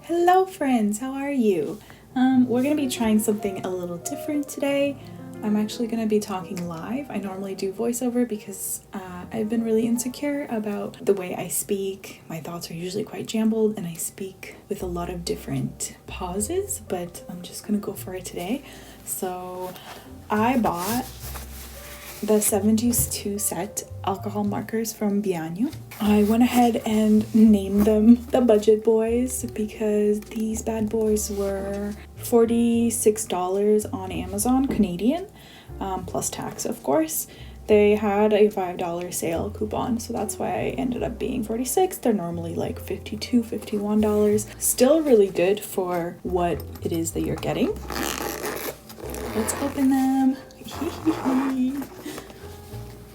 Hello friends, how are you? We're gonna be trying something a little different today. I'm actually gonna be talking live. I normally do voiceover because I've been really insecure about the way I speak. My thoughts are usually quite jumbled and I speak with a lot of different pauses, but I'm just gonna go for it today. So I bought the 72 set alcohol markers from Bianyo. I went ahead and named them the Budget Boys because these bad boys were $46 on Amazon, Canadian, plus tax of course. They had a $5 sale coupon, so that's why I ended up being $46. They're normally like $52, $51. Still really good for what it is that you're getting. Let's open them.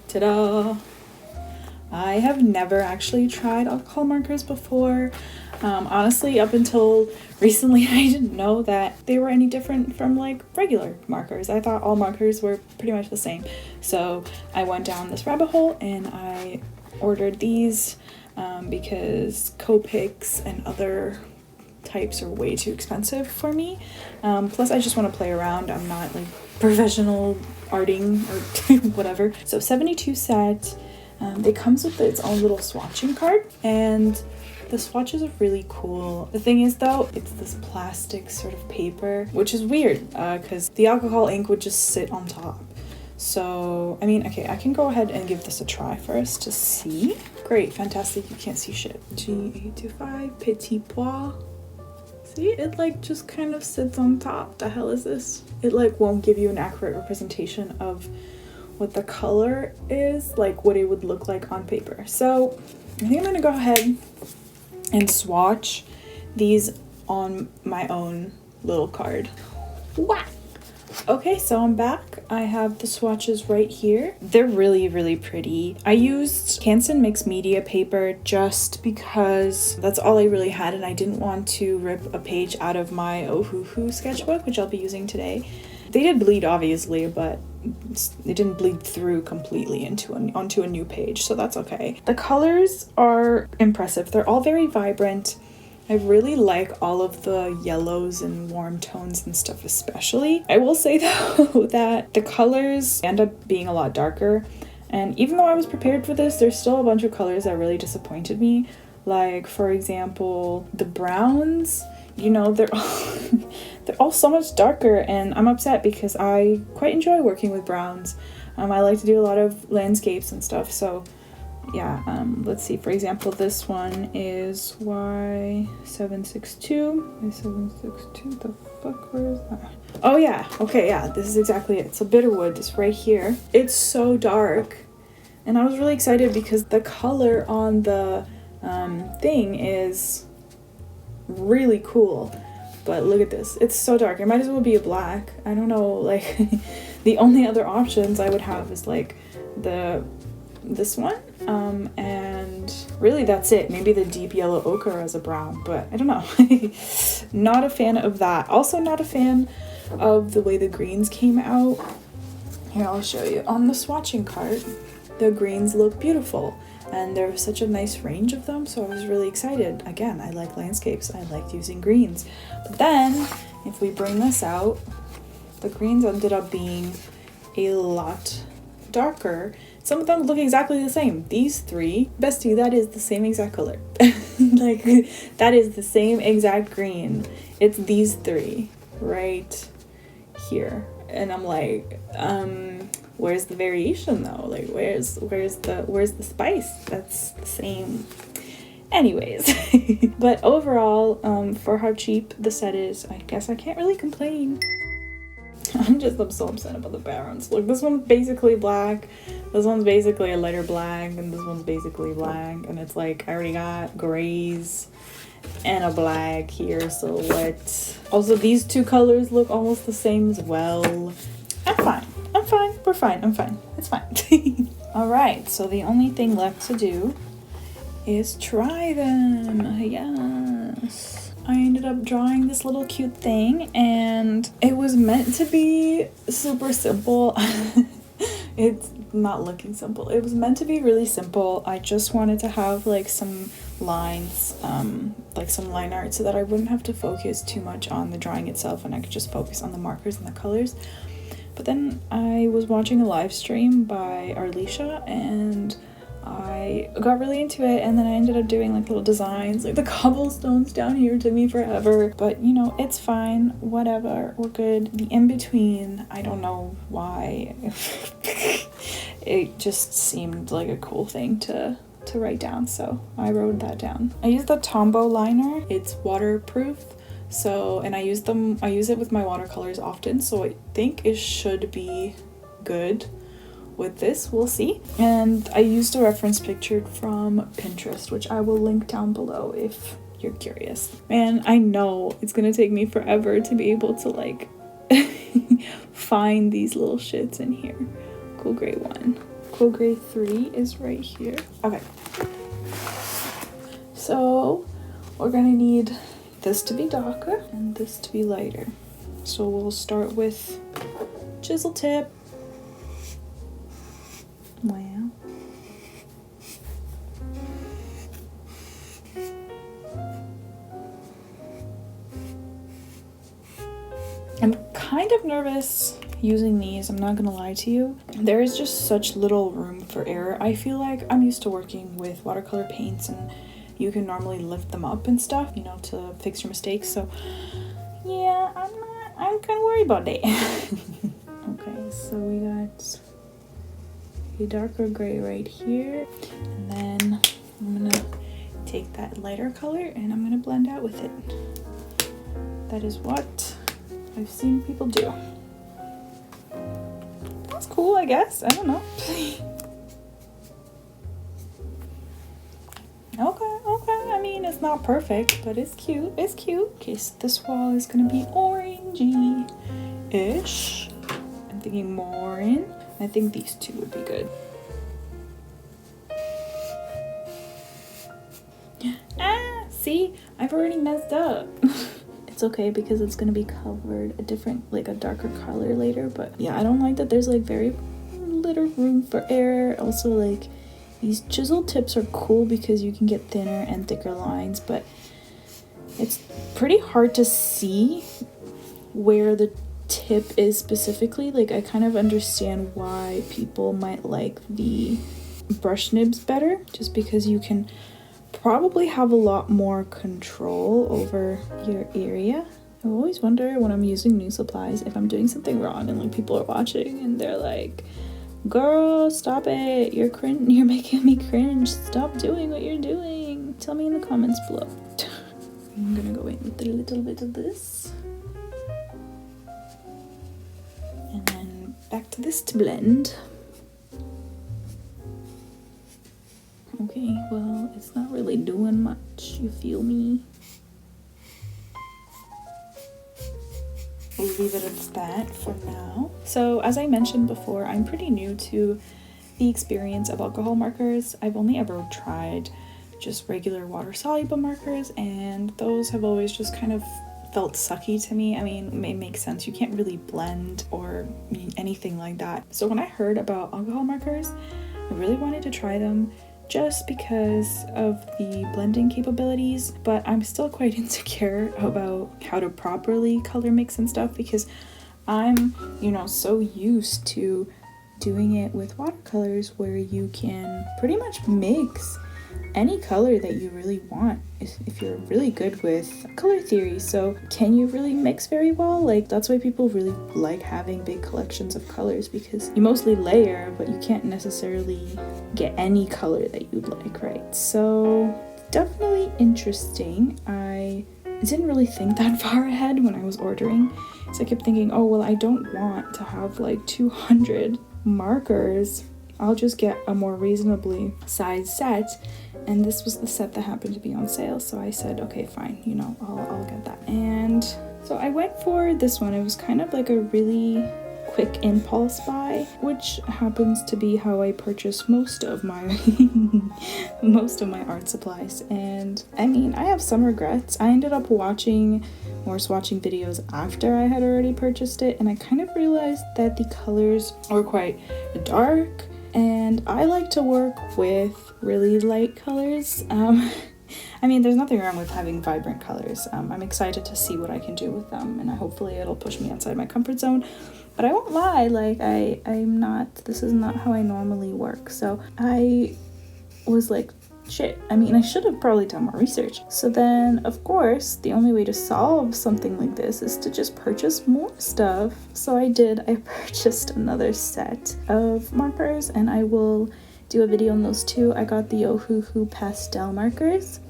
Ta-da! I have never actually tried alcohol markers before. Honestly, up until recently, I didn't know that they were any different from like regular markers. I thought all markers were pretty much the same. So I went down this rabbit hole and I ordered these because Copics and other types are way too expensive for me. Plus I just want to play around. I'm not like professional arting or whatever. So 72 set. It comes with its own little swatching card, and the swatches are really cool. The thing is though, it's this plastic sort of paper, which is weird because the alcohol ink would just sit on top. So, I mean, okay, I can go ahead and give this a try first to see. Great, fantastic, you can't see shit. G825 Petit Pois. See, it like just kind of sits on top. The hell is this? It like won't give you an accurate representation of what the color is, like what it would look like on paper. So I think I'm gonna go ahead and swatch these on my own little card. Wow. Okay, so I'm back. I have the swatches right here. They're really, really pretty. I used Canson mixed media paper just because that's all I really had and I didn't want to rip a page out of my Ohuhu sketchbook, which I'll be using today. They did bleed obviously, but it didn't bleed through completely onto a new page, so that's okay. The colors are impressive. They're all very vibrant. I really like all of the yellows and warm tones and stuff especially. I will say though that the colors end up being a lot darker, and even though I was prepared for this, there's still a bunch of colors that really disappointed me. Like for example, the browns, you know, they're all so much darker, and I'm upset because I quite enjoy working with browns. I like to do a lot of landscapes and stuff, so yeah. Let's see, for example, this one is Y762. Y762, the fuck, where is that? Oh yeah, okay, yeah, this is exactly it. So Bitterwood is right here. It's so dark, and I was really excited because the color on the thing is really cool. But look at this, it's so dark. It might as well be a black. I don't know, like the only other options I would have is like this one, and really that's it. Maybe the deep yellow ochre as a brown, but I don't know. Not a fan of that. Also not a fan of the way the greens came out. Here, I'll show you. On the swatching card, the greens look beautiful, and there's such a nice range of them, so I was really excited. Again, I like landscapes, I liked using greens. But then, if we bring this out, the greens ended up being a lot darker. Some of them look exactly the same. These three, bestie, that is the same exact color. Like, that is the same exact green. It's these three right here. And I'm like, where's the variation though? Like, where's the spice? That's the same. Anyways, but overall, for how cheap the set is, I guess I can't really complain. I'm so upset about the backgrounds. Look, this one's basically black, this one's basically a lighter black, and this one's basically black, and it's like I already got grays and a black here, so what? Also, these two colors look almost the same as well. I'm fine, we're fine, I'm fine, it's fine. Alright, so the only thing left to do is try them. Yes. I ended up drawing this little cute thing, and it was meant to be super simple. It's not looking simple. It was meant to be really simple. I just wanted to have like some lines, like some line art, so that I wouldn't have to focus too much on the drawing itself and I could just focus on the markers and the colors. But then I was watching a live stream by Arlisha and I got really into it, and then I ended up doing like little designs. Like the cobblestones down here took me forever, but you know, it's fine, whatever, we're good. The in-between, I don't know why it just seemed like a cool thing to write down, so I wrote that down. I used the Tombow liner. It's waterproof, so, and I use it with my watercolors often, so I think it should be good with this. We'll see. And I used a reference picture from Pinterest, which I will link down below if you're curious. Man, I know it's gonna take me forever to be able to like find these little shits in here. Cool Gray 1. Cool Gray 3 is right here. Okay. So we're gonna need this to be darker and this to be lighter. So we'll start with chisel tip. Wow. I'm kind of nervous using these, I'm not gonna lie to you. There is just such little room for error. I feel like I'm used to working with watercolor paints and you can normally lift them up and stuff, you know, to fix your mistakes. So yeah, I'm kind of worried about it. Okay, so we got a darker gray right here, and then I'm gonna take that lighter color and I'm gonna blend out with it. That is what I've seen people do. That's cool, I guess. I don't know. Okay. I mean, it's not perfect, but it's cute. It's cute. Okay, so this wall is gonna be orangey-ish. I'm thinking more in. I think these two would be good. Ah, see? I've already messed up. It's okay because it's gonna be covered a different, like a darker color later, but yeah, I don't like that there's like very little room for error. Also, like, these chisel tips are cool because you can get thinner and thicker lines, but it's pretty hard to see where the tip is specifically. Like, I kind of understand why people might like the brush nibs better, just because you can probably have a lot more control over your area. I always wonder when I'm using new supplies if I'm doing something wrong and like people are watching and they're like, girl, stop it, you're making me cringe, stop doing what you're doing. Tell me in the comments below. I'm gonna go in with a little bit of this and then back to this to blend. Okay, well, it's not really doing much, you feel me? We'll leave it at that for now. So as I mentioned before, I'm pretty new to the experience of alcohol markers. I've only ever tried just regular water-soluble markers, and those have always just kind of felt sucky to me. I mean, it makes sense. You can't really blend or anything like that. So when I heard about alcohol markers, I really wanted to try them just because of the blending capabilities, but I'm still quite insecure about how to properly color mix and stuff because I'm, you know, so used to doing it with watercolors where you can pretty much mix any color that you really want if you're really good with color theory. So can you really mix very well? Like, that's why people really like having big collections of colors, because you mostly layer but you can't necessarily get any color that you'd like, right? So definitely interesting. I didn't really think that far ahead when I was ordering, so I kept thinking, oh well, I don't want to have like 200 markers, I'll just get a more reasonably sized set. And this was the set that happened to be on sale, so I said, okay, fine, you know, I'll get that. And so I went for this one. It was kind of like a really quick impulse buy, which happens to be how I purchase most of my art supplies. And I mean, I have some regrets. I ended up watching more swatching videos after I had already purchased it, and I kind of realized that the colors were quite dark, and I like to work with really light colors, I mean, there's nothing wrong with having vibrant colors. I'm excited to see what I can do with them, and hopefully it'll push me outside my comfort zone. But I won't lie, like I'm not, this is not how I normally work. So I was like, shit, I mean, I should have probably done more research. So then, of course, the only way to solve something like this is to just purchase more stuff. So I purchased another set of markers, and I will do a video on those too. I got the Ohuhu pastel markers.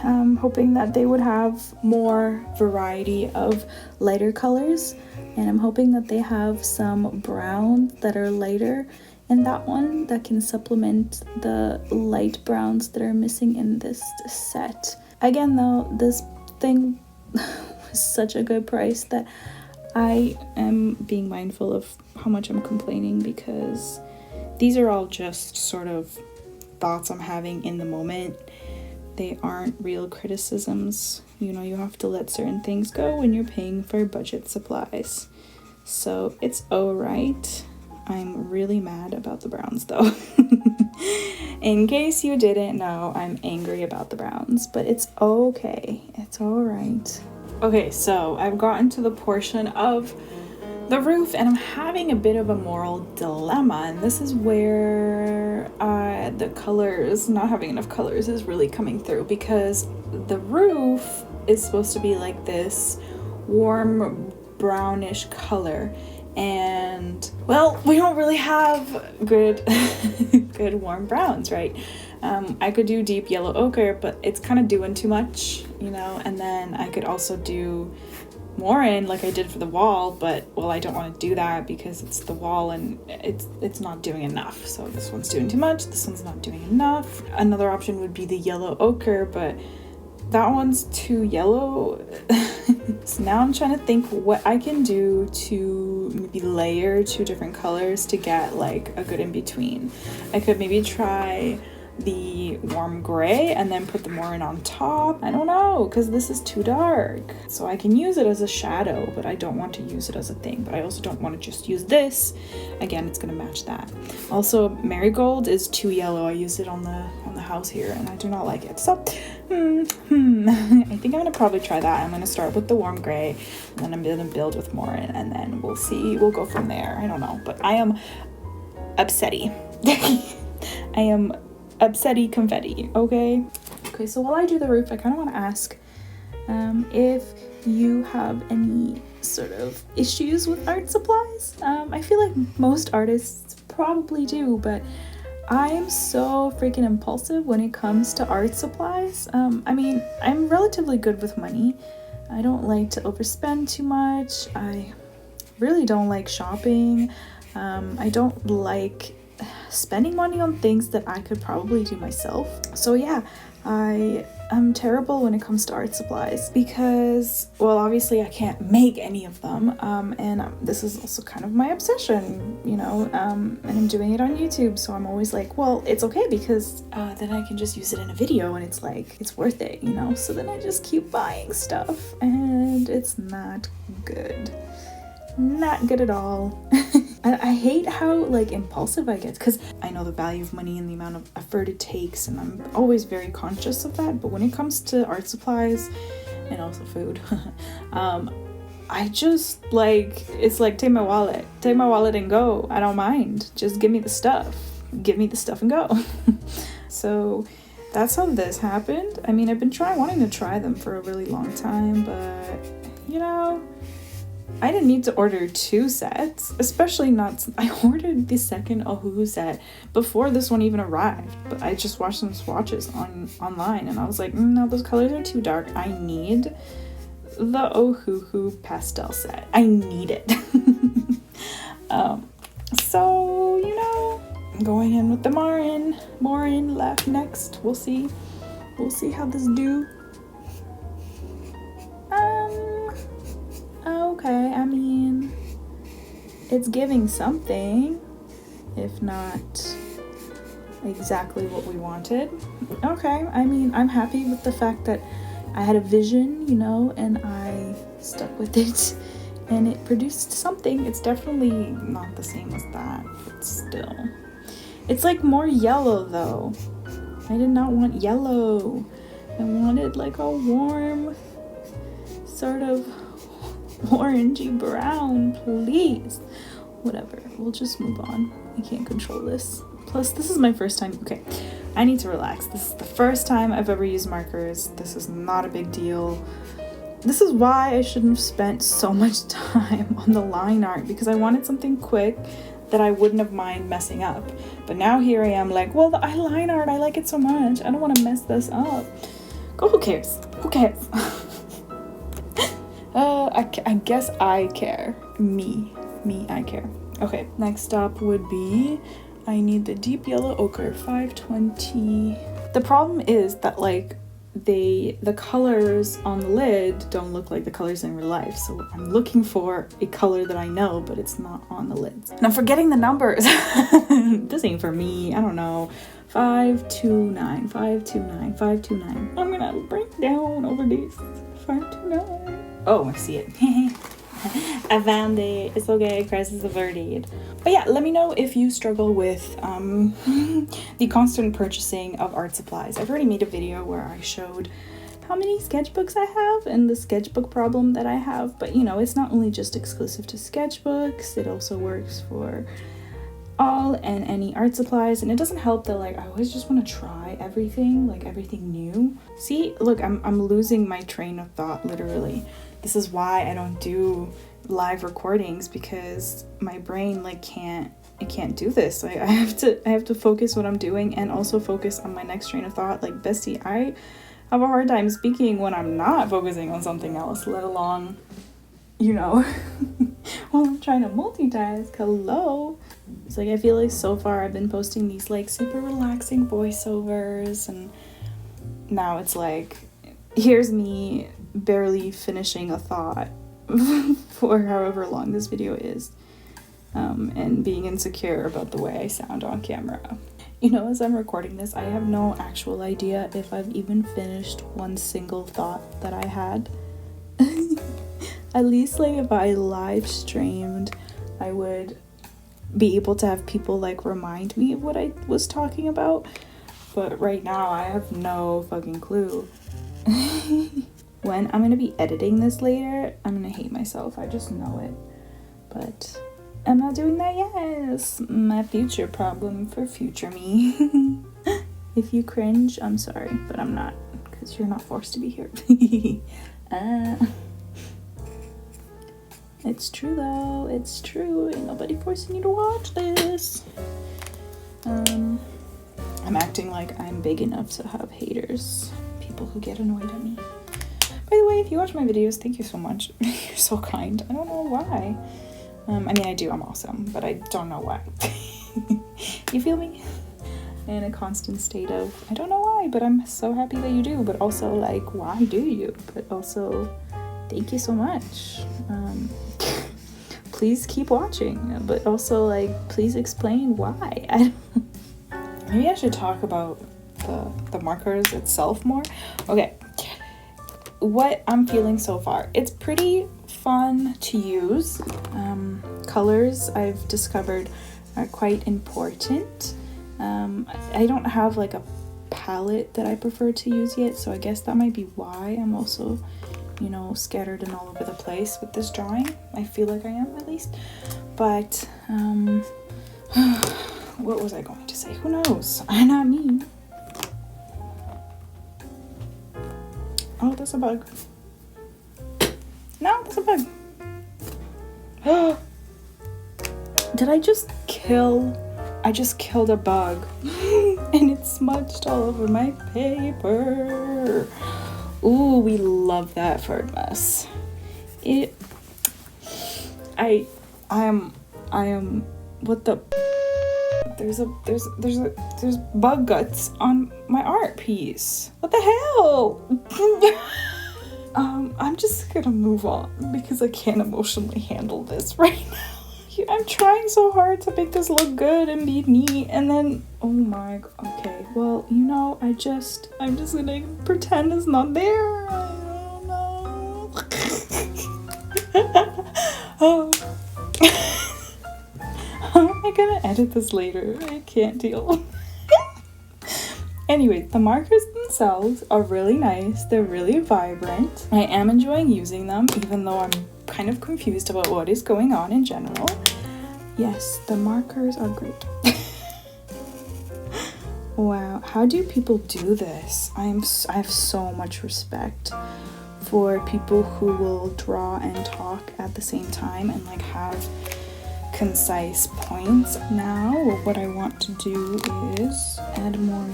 I'm hoping that they would have more variety of lighter colors, and I'm hoping that they have some browns that are lighter in that one that can supplement the light browns that are missing in this set. Again though, this thing was such a good price that I am being mindful of how much I'm complaining, because these are all just sort of thoughts I'm having in the moment. They aren't real criticisms. You know, you have to let certain things go when you're paying for budget supplies. So it's alright. I'm really mad about the browns though. In case you didn't know, I'm angry about the browns, but it's okay. It's alright. Okay, so I've gotten to the portion of the roof, and I'm having a bit of a moral dilemma, and this is where the colors, not having enough colors, is really coming through, because the roof is supposed to be like this warm brownish color, and well, we don't really have good good warm browns, right? I could do deep yellow ochre, but it's kind of doing too much, you know. And then I could also do more in like I did for the wall, but well, I don't want to do that because it's the wall and it's not doing enough. So this one's doing too much, this one's not doing enough. Another option would be the yellow ochre, but that one's too yellow. So now I'm trying to think what I can do to maybe layer two different colors to get like a good in between. I could maybe try the warm gray and then put the morin on top. I don't know, because this is too dark. So I can use it as a shadow, but I don't want to use it as a thing. But I also don't want to just use this. Again, it's gonna match that. Also, marigold is too yellow. I used it on the house here and I do not like it. So I think I'm gonna probably try that. I'm gonna start with the warm gray and then I'm gonna build with morin, and then we'll see, we'll go from there. I don't know, but I am upsetty. I am upsetty confetti. Okay, so while I do the roof, I kind of want to ask if you have any sort of issues with art supplies. I feel like most artists probably do, but I am so freaking impulsive when it comes to art supplies. I mean, I'm relatively good with money. I don't like to overspend too much. I really don't like shopping. I don't like spending money on things that I could probably do myself. So yeah, I am terrible when it comes to art supplies because, well, obviously I can't make any of them, and this is also kind of my obsession, you know, and I'm doing it on YouTube, so I'm always like, well, it's okay because then I can just use it in a video and it's like, it's worth it, you know. So then I just keep buying stuff and it's not good. Not good at all. I hate how like impulsive I get because I know the value of money and the amount of effort it takes, and I'm always very conscious of that. But when it comes to art supplies and also food, I just like, it's like, take my wallet and go. I don't mind. Just give me the stuff. Give me the stuff and go. So that's how this happened. I mean, I've been wanting to try them for a really long time, but you know, I didn't need to order 2 sets, especially not, I ordered the second Ohuhu set before this one even arrived, but I just watched some swatches online and I was like, no, those colors are too dark. I need the Ohuhu pastel set. I need it. So, you know, going in with the Morin left next. We'll see how this do. Okay, I mean, it's giving something, if not exactly what we wanted. Okay, I mean, I'm happy with the fact that I had a vision, you know, and I stuck with it and it produced something. It's definitely not the same as that, but still. It's like more yellow though. I did not want yellow. I wanted like a warm, sort of orangey brown, please. Whatever, we'll just move on. I can't control this. Plus, this is my first time. Okay, I need to relax. This is the first time I've ever used markers. This is not a big deal. This is why I shouldn't have spent so much time on the line art, because I wanted something quick that I wouldn't have mind messing up. But now here I am like, well, the line art, I like it so much. I don't want to mess this up. Go, who cares? Who cares? I guess I care. Me, I care. Okay, next up would be, I need the deep yellow ochre, 520. The problem is that like the colors on the lid don't look like the colors in real life. So I'm looking for a color that I know, but it's not on the lids. And I'm forgetting the numbers. This ain't for me. I don't know. 529, 529, 529. I'm gonna break down over this. 529. Oh, I see it. I found it. It's okay. Crisis averted. But yeah, let me know if you struggle with the constant purchasing of art supplies. I've already made a video where I showed how many sketchbooks I have and the sketchbook problem that I have. But you know, it's not only just exclusive to sketchbooks. It also works for all and any art supplies. And it doesn't help that like I always just want to try everything, like everything new. See, look, I'm losing my train of thought literally. This is why I don't do live recordings, because my brain like can't do this. I have to focus what I'm doing and also focus on my next train of thought. Like, bestie, I have a hard time speaking when I'm not focusing on something else, let alone, you know, while I'm trying to multitask. Hello. It's like I feel like so far I've been posting these like super relaxing voiceovers, and now it's like here's me barely finishing a thought for however long this video is, and being insecure about the way I sound on camera. You know, as I'm recording this, I have no actual idea if I've even finished one single thought that I had. At least like if I live streamed, I would be able to have people like remind me of what I was talking about. But right now I have no fucking clue. When I'm gonna be editing this later, I'm gonna hate myself. I just know it. But I'm not doing that yet. It's my future problem for future me. If you cringe, I'm sorry, but I'm not, because you're not forced to be here. It's true though. It's true. Ain't nobody forcing you to watch this. I'm acting like I'm big enough to have haters. People who get annoyed at me. By the way, if you watch my videos, thank you so much. You're so kind. I don't know why. I mean, I do. I'm awesome, but I don't know why. You feel me? In a constant state of, I don't know why, but I'm so happy that you do. But also, like, why do you? But also, thank you so much. Please keep watching. But also, like, please explain why. Maybe I should talk about the markers itself more. Okay. What I'm feeling so far, it's pretty fun to use. Colors I've discovered are quite important. I don't have like a palette that I prefer to use yet, so I guess that might be why I'm also, you know, scattered and all over the place with this drawing. I feel like I am, at least. But what was I going to say? Who knows? Not me. Oh, that's a bug. No, that's a bug. Did I just kill? I just killed a bug. And it smudged all over my paper. Ooh, we love that for a mess. I am, what the? There's bug guts on my art piece. What the hell? I'm just gonna move on because I can't emotionally handle this right now. I'm trying so hard to make this look good and be neat, and then oh my god. Okay, well, you know, I'm just gonna pretend it's not there. I don't know. Oh. How am I gonna edit this later? I can't deal. Anyway, the markers themselves are really nice. They're really vibrant. I am enjoying using them, even though I'm kind of confused about what is going on in general. Yes, the markers are great. Wow, how do people do this? I have so much respect for people who will draw and talk at the same time and like have concise points. Now what I want to do is add more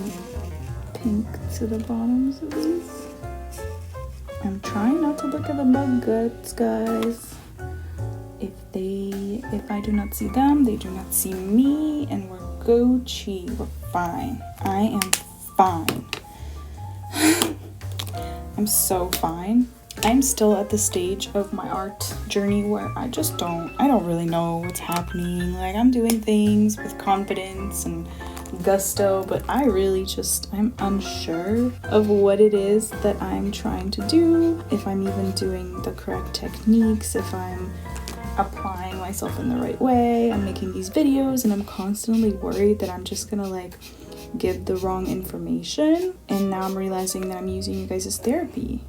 pink to the bottoms of these. I'm trying not to look at the bug guts, guys. If I do not see them, they do not see me, and we're Gucci. We're fine. I am fine. I'm so fine. I'm still at the stage of my art journey where I don't really know what's happening. Like, I'm doing things with confidence and gusto, but I'm unsure of what it is that I'm trying to do, if I'm even doing the correct techniques, if I'm applying myself in the right way. I'm making these videos and I'm constantly worried that I'm just gonna like give the wrong information, and now I'm realizing that I'm using you guys as therapy.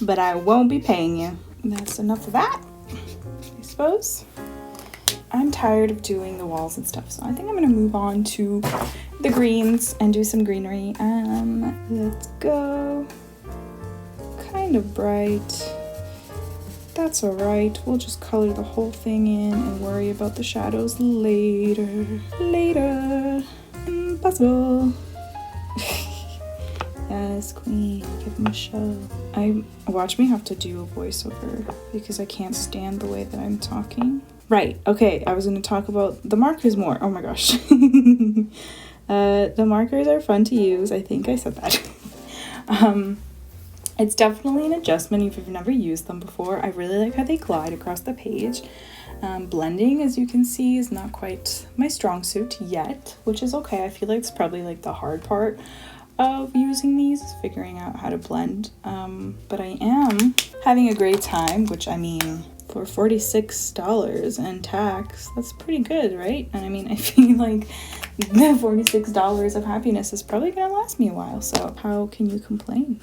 But I won't be paying you. That's enough of that, I suppose. I'm tired of doing the walls and stuff, so I think I'm gonna move on to the greens and do some greenery. Let's go. Kind of bright. That's alright. We'll just color the whole thing in and worry about the shadows later. Later. Impossible. Yes, queen. Give them a show. Watch me have to do a voiceover because I can't stand the way that I'm talking. Right. Okay. I was going to talk about the markers more. Oh my gosh. The markers are fun to use. I think I said that. It's definitely an adjustment if you've never used them before. I really like how they glide across the page. Blending, as you can see, is not quite my strong suit yet, which is okay. I feel like it's probably like the hard part of using these, is figuring out how to blend. But I am having a great time, which I mean, for $46 and tax, that's pretty good, right? And I mean, I feel like the $46 of happiness is probably gonna last me a while, so how can you complain?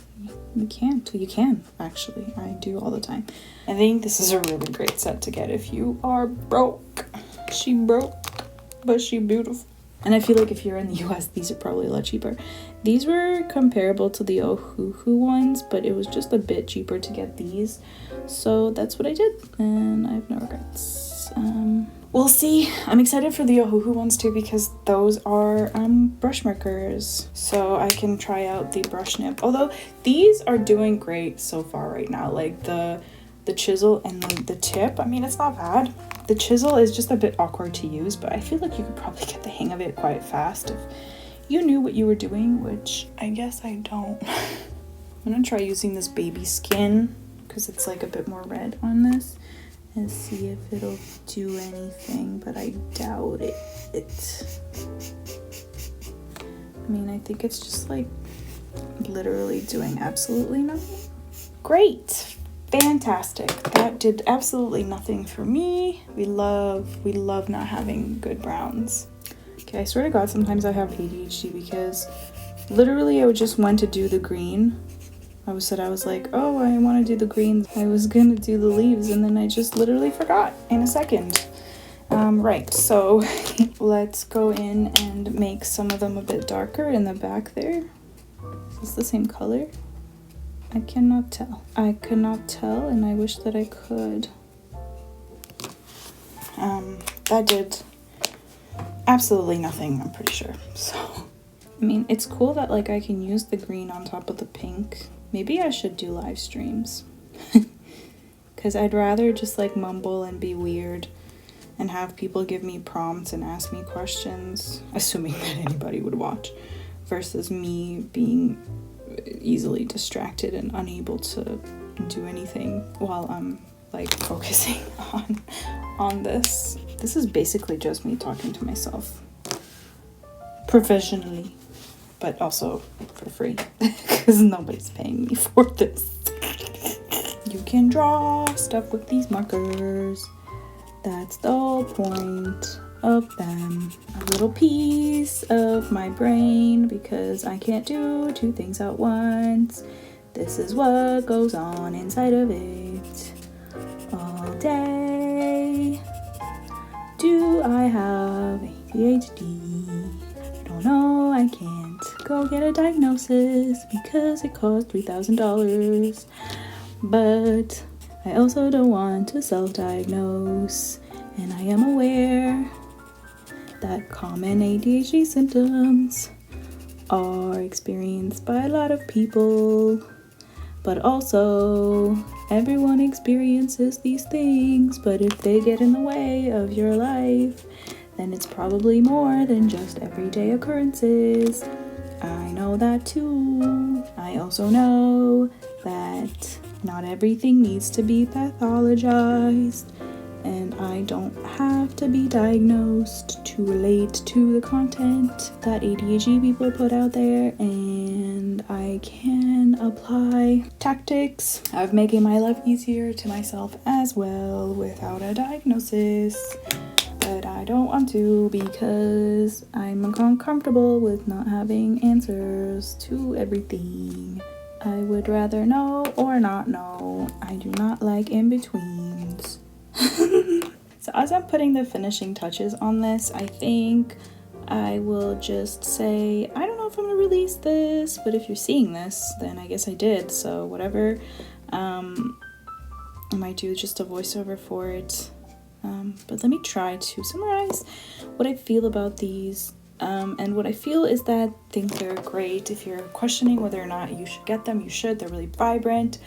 You can't. You can, actually. I do all the time. I think this is a really great set to get if you are broke. She broke, but she beautiful. And I feel like if you're in the US, these are probably a lot cheaper. These were comparable to the Ohuhu ones, but it was just a bit cheaper to get these. So that's what I did, and I have no regrets. We'll see. I'm excited for the Ohuhu ones too because those are brush markers. So I can try out the brush nib. Although these are doing great so far right now. Like the chisel and the tip, I mean, it's not bad. The chisel is just a bit awkward to use, but I feel like you could probably get the hang of it quite fast if you knew what you were doing, which I guess I don't. I'm gonna try using this baby skin because it's like a bit more red on this and see if it'll do anything, but I doubt it. I mean, I think it's just like literally doing absolutely nothing. Great. Fantastic. That did absolutely nothing for me. We love not having good browns. Okay, I swear to God, sometimes I have ADHD because literally I just went to do the green. I was like, oh, I want to do the greens. I was gonna do the leaves, and then I just literally forgot in a second. Right, so let's go in and make some of them a bit darker in the back there. Is this the same color? I cannot tell. I could not tell, and I wish that I could. That did absolutely nothing, I'm pretty sure. So, I mean, it's cool that like I can use the green on top of the pink. Maybe I should do live streams. Because I'd rather just like mumble and be weird and have people give me prompts and ask me questions, assuming that anybody would watch, versus me being easily distracted and unable to do anything while I'm like focusing on this. This is basically just me talking to myself professionally, but also for free because nobody's paying me for this. You can draw stuff with these markers. That's the whole point of them. little piece of my brain because I can't do two things at once. This is what goes on inside of it all day. Do I have ADHD? I don't know, I can't go get a diagnosis because it costs $3,000. But I also don't want to self-diagnose, and I am aware that common ADHD symptoms are experienced by a lot of people, but also everyone experiences these things, but if they get in the way of your life, then it's probably more than just everyday occurrences. I know that too. I also know that not everything needs to be pathologized, and I don't have to be diagnosed to relate to the content that ADHD people put out there, and I can apply tactics of making my life easier to myself as well without a diagnosis. But I don't want to because I'm uncomfortable with not having answers to everything. I would rather know or not know. I do not like in-betweens. So as I'm putting the finishing touches on this, I think I will just say, I don't know if I'm gonna release this, but if you're seeing this, then I guess I did, so whatever. I might do just a voiceover for it. But let me try to summarize what I feel about these. And what I feel is that I think they're great. If you're questioning whether or not you should get them, you should. They're really vibrant.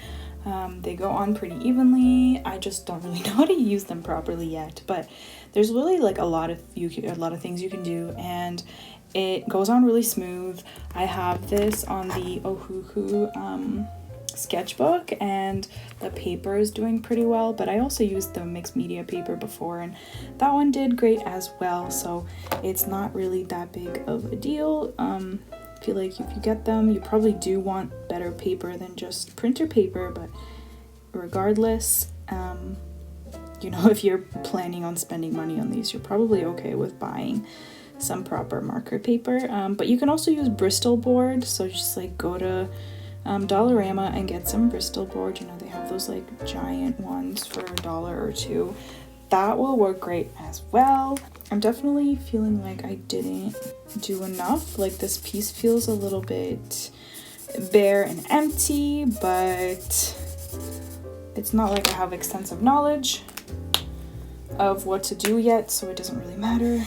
They go on pretty evenly. I just don't really know how to use them properly yet. But there's really like a lot of things you can do, and it goes on really smooth. I have this on the Ohuhu sketchbook, and the paper is doing pretty well, but I also used the mixed media paper before, and that one did great as well, so it's not really that big of a deal. I feel like if you get them, you probably do want better paper than just printer paper, but regardless, if you're planning on spending money on these, you're probably okay with buying some proper marker paper. But you can also use Bristol board, so just like go to Dollarama and get some Bristol board. They have those like giant ones for $1 or $2. That will work great as well. I'm definitely feeling like I didn't do enough. Like this piece feels a little bit bare and empty, but it's not like I have extensive knowledge of what to do yet, so it doesn't really matter.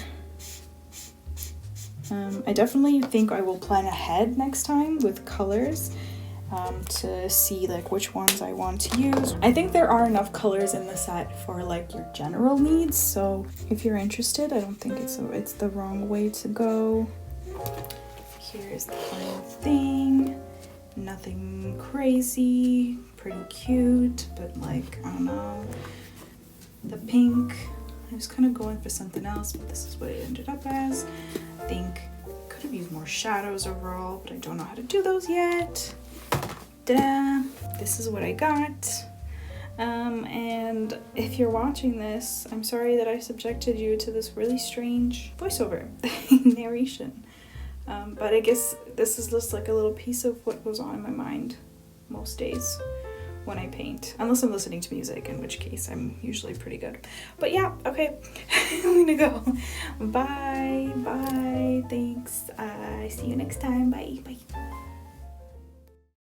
I definitely think I will plan ahead next time with colors to see like which ones I want to use. I think there are enough colors in the set for like your general needs, so if you're interested, I don't think it's the wrong way to go. Here's the final thing. Nothing crazy, pretty cute, but like, I don't know, the pink, I was kind of going for something else, but this is what it ended up as. I think I could have used more shadows overall, but I don't know how to do those yet. Ta-da! This is what I got. And if you're watching this, I'm sorry that I subjected you to this really strange voiceover narration. But I guess this is just like a little piece of what goes on in my mind most days when I paint. Unless I'm listening to music, in which case I'm usually pretty good. But yeah, okay, I'm gonna go. Bye, thanks. See you next time. Bye.